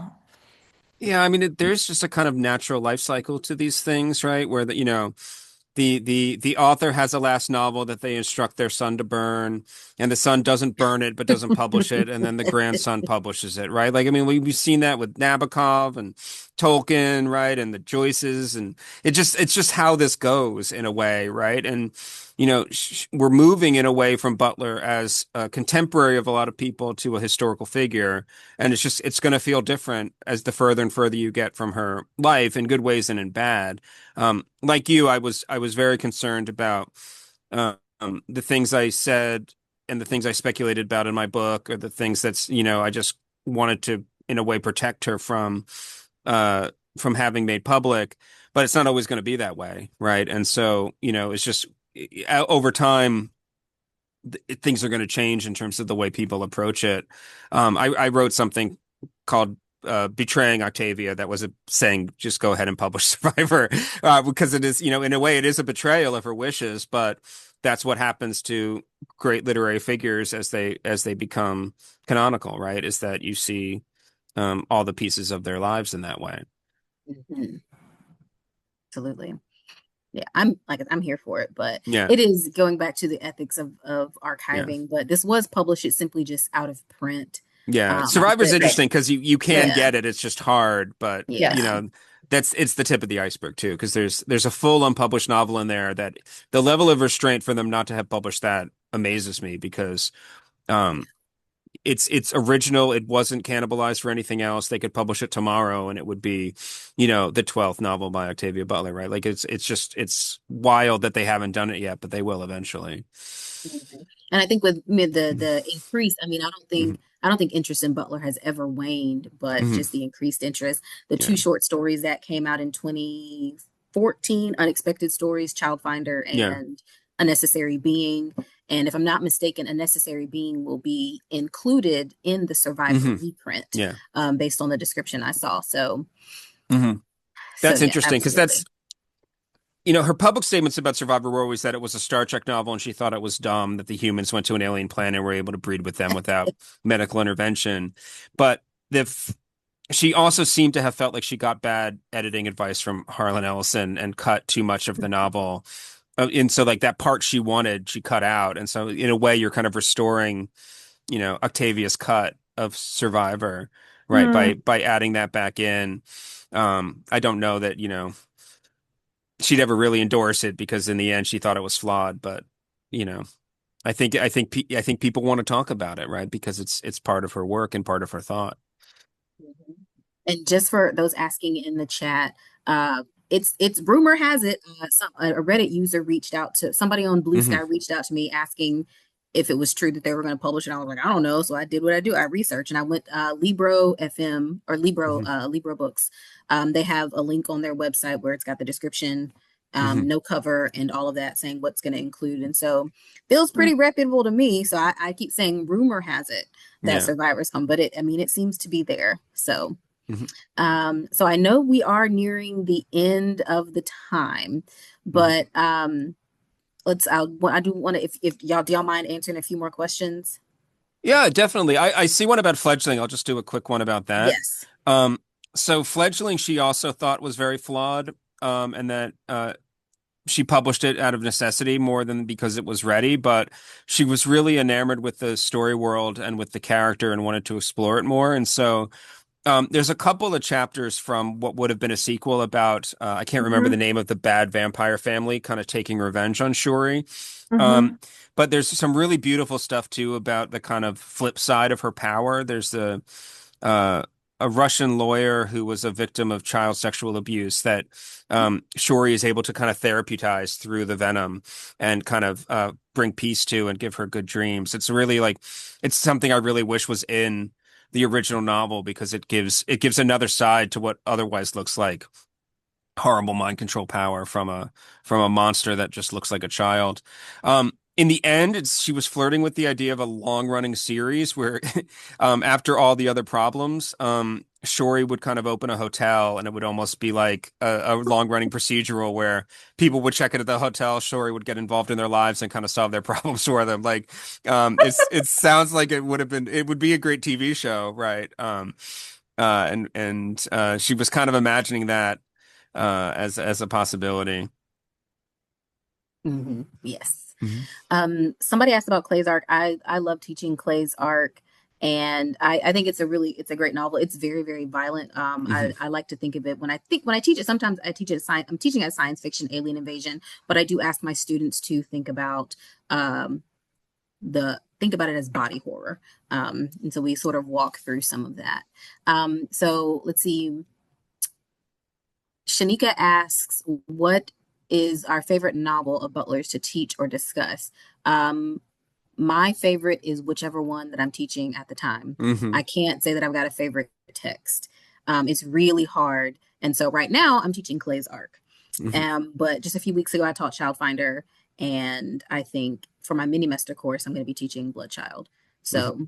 Yeah, I mean, there's just a kind of natural life cycle to these things, right? Where the author has a last novel that they instruct their son to burn, and the son doesn't burn it but doesn't publish it, and then the grandson publishes it, right? Like, I mean, we've seen that with Nabokov and Tolkien, right? And the Joyces, and it's just how this goes in a way, right? And we're moving in a way from Butler as a contemporary of a lot of people to a historical figure, and it's going to feel different as the further and further you get from her life, in good ways and in bad. Like you, I was very concerned about the things I said and the things I speculated about in my book, or the things I just wanted to, in a way, protect her from having made public. But it's not always going to be that way, right? And so, it's just over time, things are going to change in terms of the way people approach it. I wrote something called Betraying Octavia that was saying just go ahead and publish Survivor, because it is, in a way, it is a betrayal of her wishes, but that's what happens to great literary figures as they become canonical, right? Is that you see all the pieces of their lives in that way. Hmm. Absolutely. Yeah, I'm here for it, but Yeah, it is going back to the ethics of yeah. archiving. But this was published; it's simply just out of print. Yeah, Survivor's But Right. interesting because you can yeah, get it. It's just hard, but yeah. Yes. it's the tip of the iceberg too. Because there's a full unpublished novel in there that the level of restraint for them not to have published that amazes me, because um it's original. It wasn't cannibalized for anything else. They could publish it tomorrow and it would be, the 12th novel by Octavia Butler, right? Like it's wild that they haven't done it yet, but they will eventually. Mhm. And I think with the increase, I mean, Hmm. I don't think interest in Butler has ever waned, but Hmm. just the increased interest. The Yeah. two short stories that came out in 2014, Unexpected Stories, Childfinder, Yeah. and A Necessary Being. And if I'm not mistaken, A Necessary Being will be included in the Survivor Hmm. reprint, Yeah. based on the description I saw. Hmm. So That's yeah, interesting because absolutely. her public statements about Survivor were always that it was a Star Trek novel and she thought it was dumb that the humans went to an alien planet and were able to breed with them without medical intervention. But she also seemed to have felt like she got bad editing advice from Harlan Ellison and cut too much of the novel. And so, like, that part she wanted, she cut out. And so, in a way, you're kind of restoring, Octavia's cut of Survivor, right? Hmm. By adding that back in. I don't know that, she'd ever really endorse it because in the end she thought it was flawed, but you know. I think people want to talk about it, right? Because it's part of her work and part of her thought. Mhm. And just for those asking in the chat, it's rumor has it, a Reddit user reached out to somebody on Blue Hmm. Sky reached out to me asking if it was true that they were going to publish it. I was like, I don't know. So I did what I do. I researched and I went Libro FM or Hmm. Libro Books. They have a link on their website where it's got the description, Hmm. no cover, and all of that saying what's going to include. And so feels pretty reputable to me. So I keep saying rumor has it that Yeah. survivors come, but I mean, it seems to be there. So. Hmm. So I know we are nearing the end of the time, Hmm. but I do want to, if y'all, do y'all mind answering a few more questions? Yeah, definitely. I see one about fledgling. I'll just do a quick one about that. Yes. Um, so fledgling, she also thought was very flawed, and that she published it out of necessity more than because it was ready. But she was really enamored with the story world and with the character and wanted to explore it more. And so there's a couple of chapters from what would have been a sequel about I can't remember the Hmm. name of the bad vampire family, kind of taking revenge on Shuri. Um, Hmm. but there's some really beautiful stuff too about the kind of flip side of her power. There's uh, a Russian lawyer who was a victim of child sexual abuse that Shuri is able to kind of therapeutize through the venom and kind of bring peace to and give her good dreams. It's really like it's something I really wish was in the original novel because it gives another side to what otherwise looks like horrible mind control power from a monster that just looks like a child. In the end, she was flirting with the idea of a long running series where, after all the other problems, Shori would kind of open a hotel and it would almost be like a long running procedural where people would check into the hotel, Shori would get involved in their lives and kind of solve their problems for them. Like, it sounds like it would be a great TV show, right? And she was kind of imagining that as a possibility. Yes. Hmm. Somebody asked about Clay's Arc. I love teaching Clay's Arc, and I think it's a great novel. It's very, very violent. Hmm. I like to think of it when I teach it. Sometimes I teach it as science. I'm teaching as science fiction, alien invasion, but I do ask my students to um, think about it as body horror. And so we sort of walk through some of that. So let's see. Shanika asks, "What is our favorite novel of Butler's to teach or discuss?" Um, my favorite is whichever one that I'm teaching at the time. Hmm. I can't say that I've got a favorite text. It's really hard. And so right now I'm teaching Clay's Arc. Hmm. But just a few weeks ago, I taught Childfinder. And I think for my mini master course, I'm going to be teaching Bloodchild. Hmm. So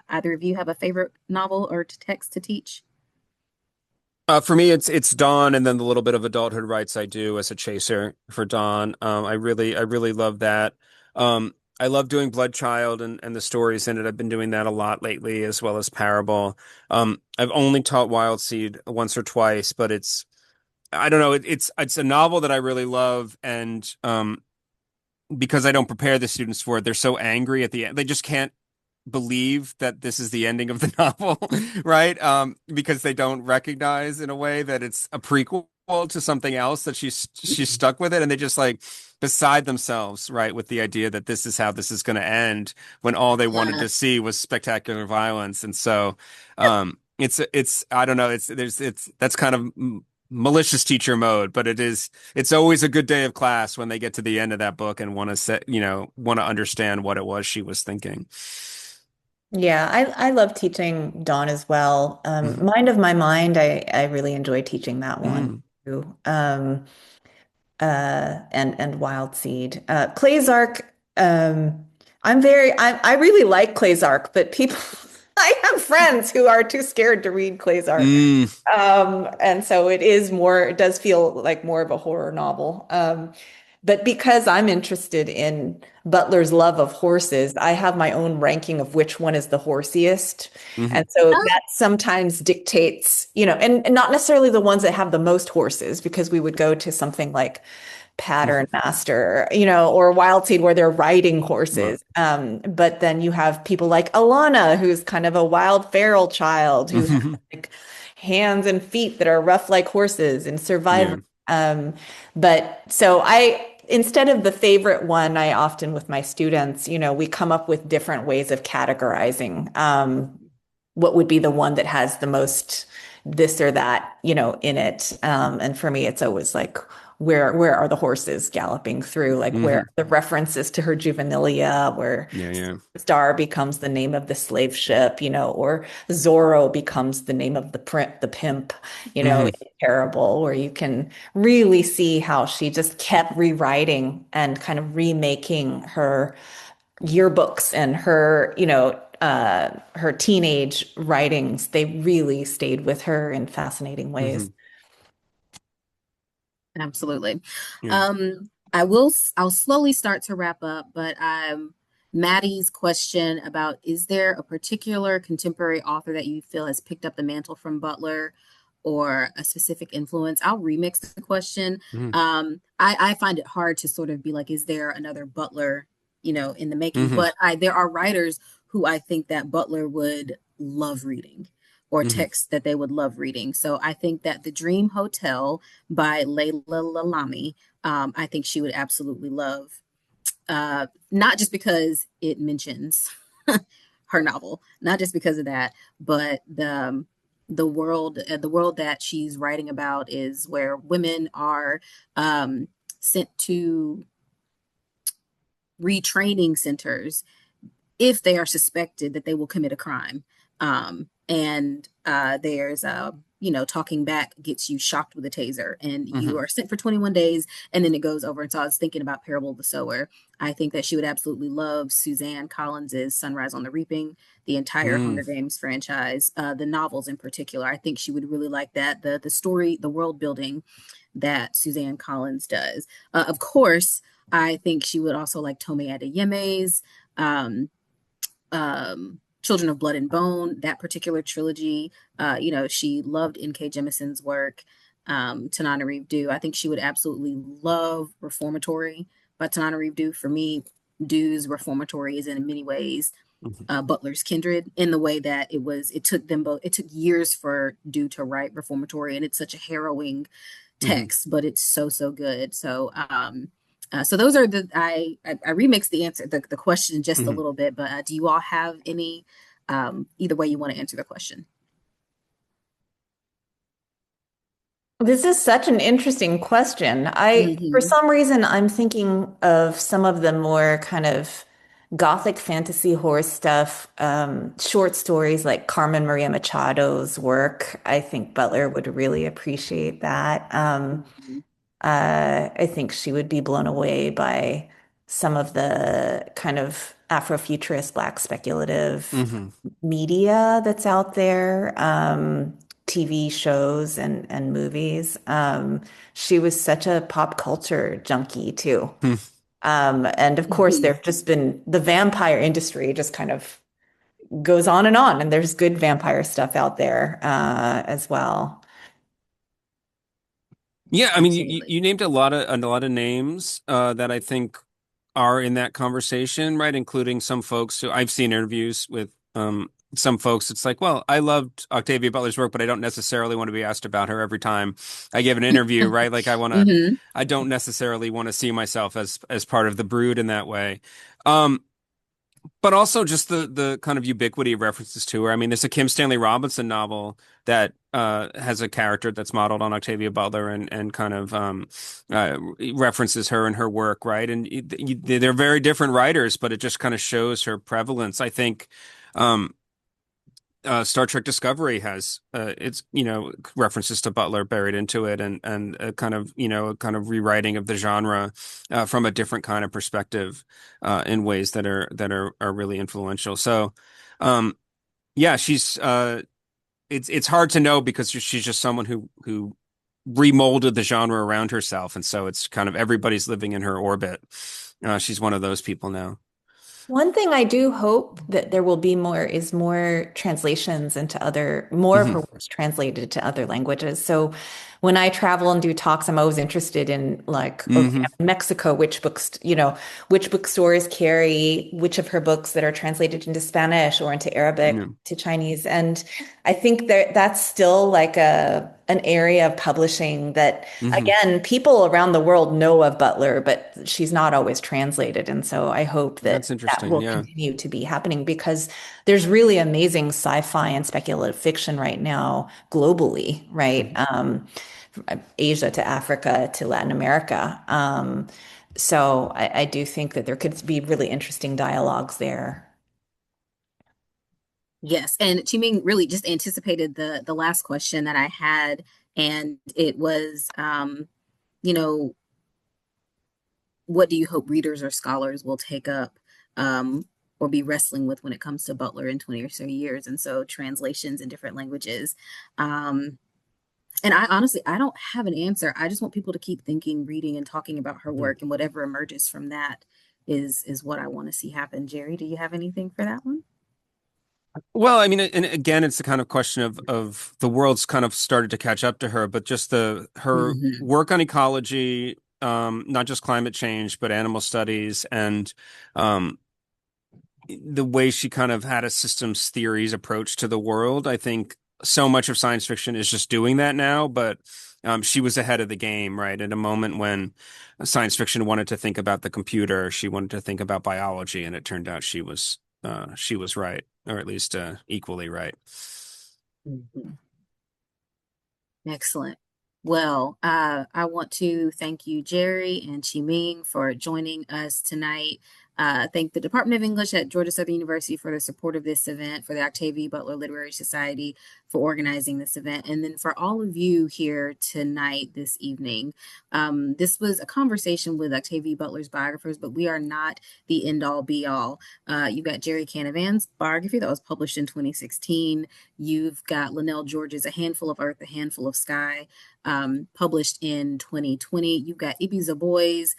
either of you have a favorite novel or text to teach? For me, it's Dawn, and then the little bit of adulthood rights I do as a chaser for Dawn. I really love that. I love doing Bloodchild and the stories in it. I've been doing that a lot lately, as well as Parable. I've only taught Wild Seed once or twice, but I don't know. It's a novel that I really love, and because I don't prepare the students for it, they're so angry at the end. They just can't believe that this is the ending of the novel, right? Because they don't recognize in a way that it's a prequel to something else that she's stuck with it, and they just like beside themselves, right, with the idea that this is how this is going to end when all they wanted Uh, to see was spectacular violence. And so, it's I don't know, it's that's kind of malicious teacher mode, but it's always a good day of class when they get to the end of that book and want to want to understand what it was she was thinking. Yeah, I love teaching Dawn as well. Mhm. Mind of My Mind, I really enjoy teaching that one Mm. too. And Wild Seed. Clay's Arc, I really like Clay's Arc, but people I have friends who are too scared to read Clay's Arc. Mm. And so it does feel like more of a horror novel. But because I'm interested in Butler's love of horses, I have my own ranking of which one is the horsiest. And Mhm. so that sometimes dictates, and not necessarily the ones that have the most horses, because we would go to something like Pattern Mhm. Master, or Wild Seed where they're riding Right. horses. But then you have people like Alana, who's kind of a wild feral child who has Mhm. like hands and feet that are rough like horses and survival. Yeah. Um, but so instead of the favorite one, I often with my students, we come up with different ways of categorizing what would be the one that has the most this or that, in it. And for me, it's always like, where are the horses galloping through? Like, where Hmm. are the references to her juvenilia, where Yeah, yeah. Star becomes the name of the slave ship, or Zorro becomes the name of the pimp, Hmm. in Parable, where you can really see how she just kept rewriting and kind of remaking her yearbooks and her teenage writings. They really stayed with her in fascinating ways. Hmm. Absolutely. Yeah. I'll slowly start to wrap up, but Maddie's question about is there a particular contemporary author that you feel has picked up the mantle from Butler or a specific influence? I'll remix the question. Hmm. I find it hard to sort of be like, is there another Butler, in the making? Hmm. But there are writers who I think that Butler would love reading or Hmm. texts that they would love reading. So I think that The Dream Hotel by Layla Lalami, I think she would absolutely love. Not just because it mentions her novel, not just because of that, but the world that she's writing about is where women are sent to retraining centers if they are suspected that they will commit a crime. And there's talking back gets you shocked with a taser, and you Hmm. are sent for 21 days, and then it goes over. And so I was thinking about Parable of the Sower. I think that she would absolutely love Suzanne Collins's Sunrise on the Reaping, the entire Hmm. Hunger Games franchise, the novels in particular. I think she would really like that. The story, the world building that Suzanne Collins does. Of course, I think she would also like Tomi Adeyeme's um, Children of Blood and Bone, that particular trilogy. She loved N.K. Jemison's work, Tanana Reeve Do. I think she would absolutely love Reformatory by Tanana Reeve Do. For me, Do's Reformatory is in many ways Hmm. Butler's Kindred in the way that it took them both, it took years for Do to write Reformatory, and it's such a harrowing Hmm. text, but it's so, so good. So those are I remixed the answer, the question just a Hmm. little bit, but do you all have any, either way you want to answer the question? This is such an interesting question. For Hmm. some reason, I'm thinking of some of the more kind of gothic fantasy horror stuff, short stories like Carmen Maria Machado's work. I think Butler would really appreciate that. Hmm. I think she would be blown away by some of the kind of Afrofuturist, Black speculative Hmm. media that's out there, TV shows and movies. She was such a pop culture junkie too. And of course, Hmm. there have just been the vampire industry just kind of goes on, and there's good vampire stuff out there as well. Yeah, I mean, Absolutely. you named a lot of names that I think are in that conversation, right? Including some folks who I've seen interviews with some folks. It's like, well, I loved Octavia Butler's work, but I don't necessarily want to be asked about her every time I give an interview, right? Like Hmm. I don't necessarily want to see myself as part of the brood in that way. Um, but also just the kind of ubiquity of references to her. I mean, there's a Kim Stanley Robinson novel that has a character that's modeled on Octavia Butler and kind of references her and her work, right? And they're very different writers, but it just kind of shows her prevalence. I think um, Star Trek Discovery has its references to Butler buried into it, and a kind of a kind of rewriting of the genre from a different kind of perspective in ways that are really influential. So, um, yeah, she's it's hard to know because she's just someone who remolded the genre around herself, and so it's kind of everybody's living in her orbit. She's one of those people now. One thing I do hope that there will be more is more translations into more of Hmm. her works translated to other languages. So when I travel and do talks, I'm always interested in like, okay, Hmm. Mexico, which books, which bookstores carry which of her books that are translated into Spanish or into Arabic Yeah. to Chinese. And I think that's still like an area of publishing that, Hmm. again, people around the world know of Butler, but she's not always translated. And so I hope that That's that interesting. will Yeah. continue to be happening because there's really amazing sci-fi and speculative fiction right now globally, right? Mhm. From Asia to Africa to Latin America. So I do think that there could be really interesting dialogues there. Yes, and Chi-ming really just anticipated the last question that I had, and it was, you know, what do you hope readers or scholars will take up or be wrestling with when it comes to Butler in 20 or so years? And so translations in different languages. Um, and I honestly, I don't have an answer. I just want people to keep thinking, reading, and talking about her Yeah. work, and whatever emerges from that is what I want to see happen. Jerry, do you have anything for that one? Well, I mean, and again, it's the kind of question of the world's kind of started to catch up to her, but just the her Hmm. work on ecology, not just climate change, but animal studies, and um, the way she kind of had a systems theories approach to the world. I think so much of science fiction is just doing that now, but she was ahead of the game, right? At a moment when science fiction wanted to think about the computer, she wanted to think about biology, and it turned out she was right, or at least equally right. Hmm. Excellent. Well, I want to thank you, Jerry and Chi-ming, for joining us tonight. Thank the Department of English at Georgia Southern University for the support of this event, for the Octavia Butler Literary Society for organizing this event, and then for all of you here tonight, this evening. This was a conversation with Octavia Butler's biographers, but we are not the end all be all. You got Gerry Canavan's biography that was published in 2016. You've got Linnell George's A Handful of Earth, A Handful of Sky, published in 2020. You've got Ibi Zoboi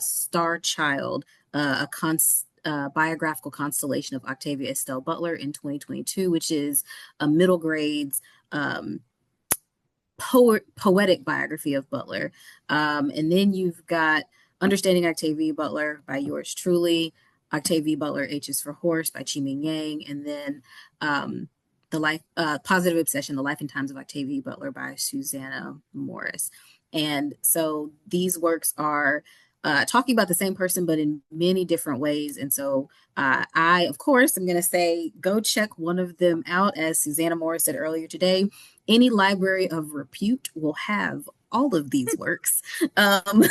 Star Child, biographical constellation of Octavia Estelle Butler in 2022, which is a middle grades um, poetic biography of Butler. And then you've got Understanding Octavia Butler by yours truly, Octavia Butler H is for Horse by Chi-ming Yang, and then um, the life Positive Obsession, The Life and Times of Octavia Butler by Susanna Morris. And so these works are talking about the same person, but in many different ways. And so I, of course, am going to say go check one of them out. As Susanna Morris said earlier today, any library of repute will have all of these works. Um,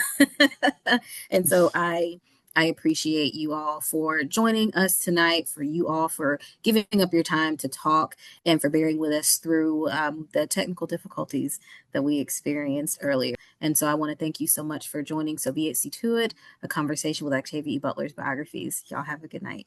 and so I appreciate you all for joining us tonight, for you all for giving up your time to talk, and for bearing with us through the technical difficulties that we experienced earlier. And so I want to thank you so much for joining So Be It, See To It, a conversation with Octavia E. Butler's biographies. Y'all have a good night.